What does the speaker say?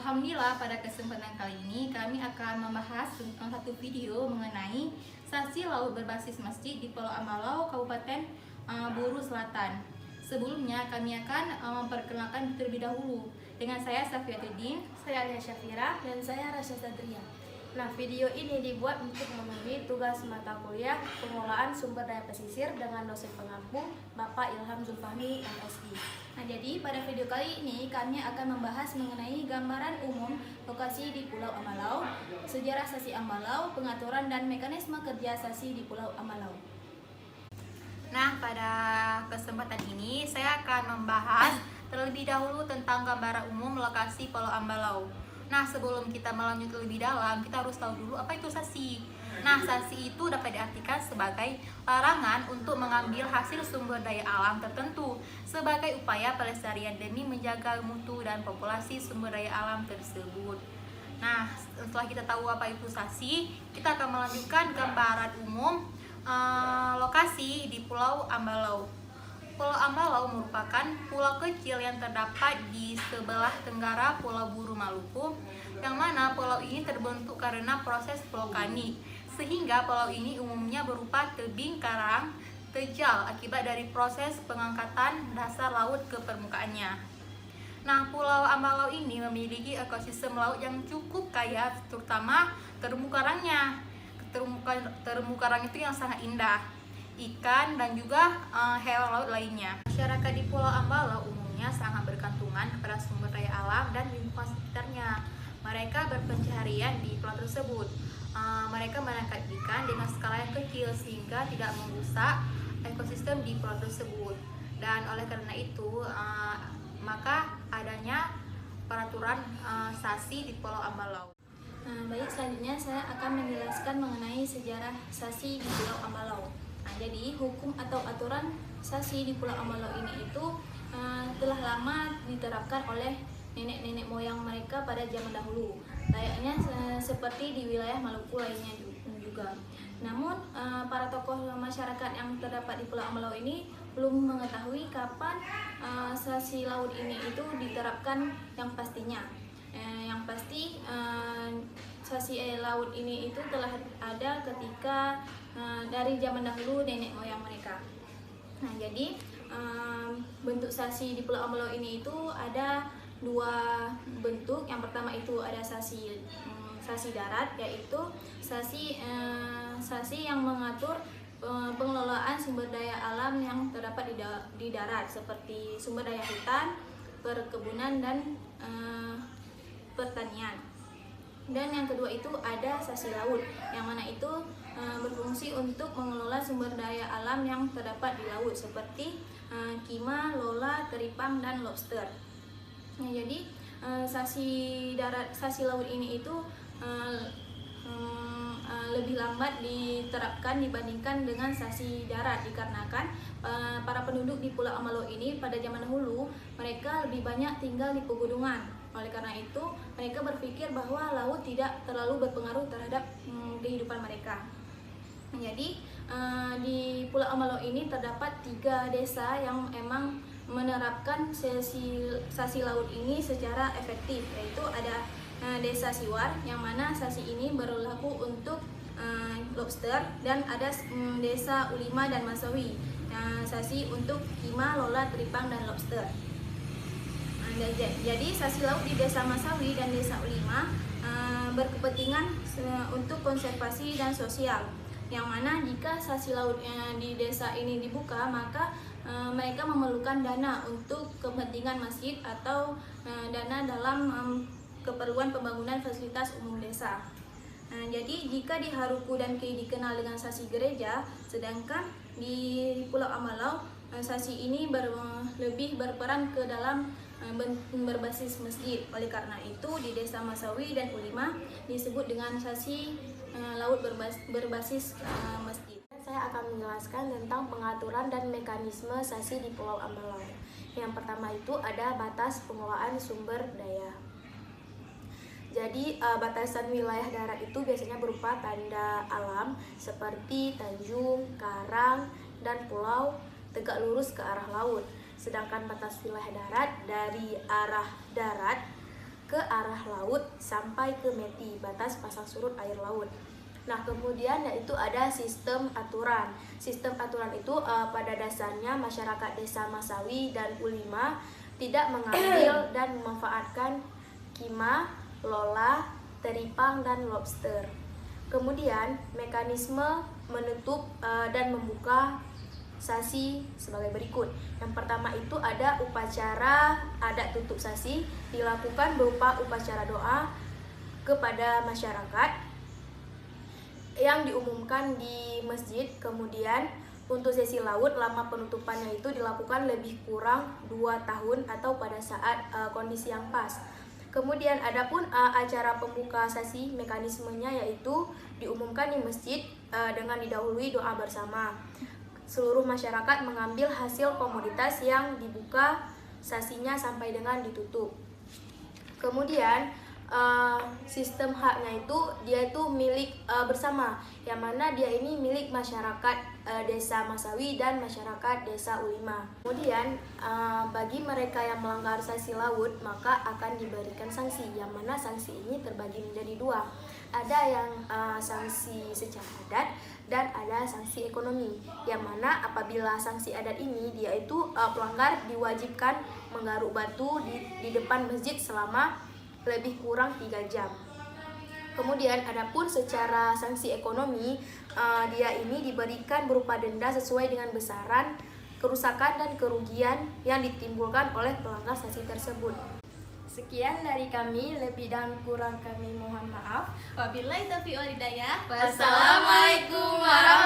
Alhamdulillah, pada kesempatan kali ini kami akan membahas tentang satu video mengenai saksi laut berbasis masjid di Pulau Amalau, Kabupaten Buru Selatan. Sebelumnya kami akan memperkenalkan terlebih dahulu. Dengan saya Safiatuddin, Saya Alia Syafira, dan saya Rasya Satria. Nah, video ini dibuat untuk memenuhi tugas mata kuliah pengelolaan sumber daya pesisir dengan dosen pengampu Bapak Ilham Zulfahmi, MSI. Nah, jadi pada video kali ini kami akan membahas mengenai gambaran umum lokasi di Pulau Amalau, sejarah sasi Amalau, pengaturan dan mekanisme kerja sasi di Pulau Amalau. Nah, pada kesempatan ini saya akan membahas terlebih dahulu tentang gambaran umum lokasi Pulau Amalau. Nah, sebelum kita melanjut lebih dalam, kita harus tahu dulu apa itu sasi. Nah, sasi itu dapat diartikan sebagai larangan untuk mengambil hasil sumber daya alam tertentu sebagai upaya pelestarian demi menjaga mutu dan populasi sumber daya alam tersebut. Nah, setelah kita tahu apa itu sasi, kita akan melanjutkan gambaran umum lokasi di Pulau Amalau. Pulau Amalau merupakan pulau kecil yang terdapat di sebelah tenggara Pulau Buru Maluku, yang mana pulau ini terbentuk karena proses vulkanik, sehingga pulau ini umumnya berupa tebing karang terjal akibat dari proses pengangkatan dasar laut ke permukaannya. Nah, Pulau Amalau ini memiliki ekosistem laut yang cukup kaya, terutama terumbu karangnya. Terumbu karang itu yang sangat indah, ikan dan juga hewan laut lainnya. Masyarakat di Pulau Amalau umumnya sangat bergantungan kepada sumber daya alam dan lingkungan sekitarnya. Mereka berpencaharian di pulau tersebut. Mereka menangkap ikan dengan skala yang kecil sehingga tidak merusak ekosistem di pulau tersebut. Dan oleh karena itu, maka adanya peraturan sasi di Pulau Amalau. Baik, selanjutnya saya akan menjelaskan mengenai sejarah sasi di Pulau Amalau. Jadi hukum atau aturan sasi di Pulau Amalau ini itu telah lama diterapkan oleh nenek-nenek moyang mereka pada zaman dahulu, layaknya seperti di wilayah Maluku lainnya juga. Namun para tokoh masyarakat yang terdapat di Pulau Amalau ini belum mengetahui kapan sasi laut ini itu diterapkan yang pastinya. Yang pasti sasi laut ini itu telah ada ketika dari zaman dahulu nenek moyang mereka. Nah, jadi bentuk sasi di Pulau Amalau ini itu ada dua bentuk. Yang pertama itu ada sasi darat, yaitu sasi yang mengatur pengelolaan sumber daya alam yang terdapat di darat, seperti sumber daya hutan, perkebunan dan pertanian. Dan yang kedua itu ada sasi laut, yang mana itu berfungsi untuk mengelola sumber daya alam yang terdapat di laut, seperti kima, lola, teripang, dan lobster. Nah, jadi sasi laut ini itu lebih lambat diterapkan dibandingkan dengan sasi darat, dikarenakan para penduduk di Pulau Amalau ini pada zaman dahulu mereka lebih banyak tinggal di pegunungan. Oleh karena itu, mereka berpikir bahwa laut tidak terlalu berpengaruh terhadap kehidupan mereka. Jadi, di Pulau Amalau ini terdapat 3 desa yang emang menerapkan sasi laut ini secara efektif, yaitu ada Desa Siwar, yang mana sasi ini berlaku untuk lobster, dan ada Desa Ulima dan Masawi, sasi untuk kima, lola, teripang, dan lobster. Jadi sasi laut di Desa Masawi dan Desa Ulima berkepentingan untuk konservasi dan sosial, yang mana jika sasi laut di desa ini dibuka, maka mereka memerlukan dana untuk kepentingan masjid atau dana dalam keperluan pembangunan fasilitas umum desa. Jadi jika di Haruku dan Kei dikenal dengan sasi gereja, sedangkan di Pulau Amalau sasi ini lebih berperan ke dalam berbasis masjid. Oleh karena itu di Desa Masawi dan Ulima disebut dengan sasi laut berbasis masjid. Saya akan menjelaskan tentang pengaturan dan mekanisme sasi di Pulau Amalau. Yang pertama itu ada batas pengelolaan sumber daya. Jadi batasan wilayah darat itu biasanya berupa tanda alam seperti tanjung, karang, dan pulau tegak lurus ke arah laut. Sedangkan batas wilayah darat dari arah darat ke arah laut sampai ke METI, batas pasang surut air laut. Nah, kemudian yaitu ada sistem aturan. Sistem aturan itu pada dasarnya masyarakat desa Masawi dan Ulima tidak mengambil dan memanfaatkan kima, lola, teripang, dan lobster. Kemudian mekanisme menutup dan membuka sasi sebagai berikut. Yang pertama itu ada upacara adat tutup sasi, dilakukan berupa upacara doa kepada masyarakat yang diumumkan di masjid. Kemudian untuk sesi laut, lama penutupannya itu dilakukan lebih kurang 2 tahun atau pada saat kondisi yang pas. Kemudian adapun acara pembuka sesi, mekanismenya yaitu diumumkan di masjid dengan didahului doa bersama. Seluruh masyarakat mengambil hasil komoditas yang dibuka sasinya sampai dengan ditutup. Kemudian sistem haknya itu dia itu milik bersama, yang mana dia ini milik masyarakat desa Masawi dan masyarakat desa Ulima. Kemudian bagi mereka yang melanggar sasi laut maka akan diberikan sanksi, yang mana sanksi ini terbagi menjadi 2. Ada yang sanksi secara adat dan ada sanksi ekonomi, yang mana apabila sanksi adat ini dia itu pelanggar diwajibkan menggaruk batu di depan masjid selama lebih kurang 3 jam. Kemudian adapun secara sanksi ekonomi, dia ini diberikan berupa denda sesuai dengan besaran kerusakan dan kerugian yang ditimbulkan oleh pelanggar sanksi tersebut. Sekian dari kami, lebih dan kurang kami mohon maaf. Wabillahi taufiq wal hidayah. Wassalamualaikum warahmatullahi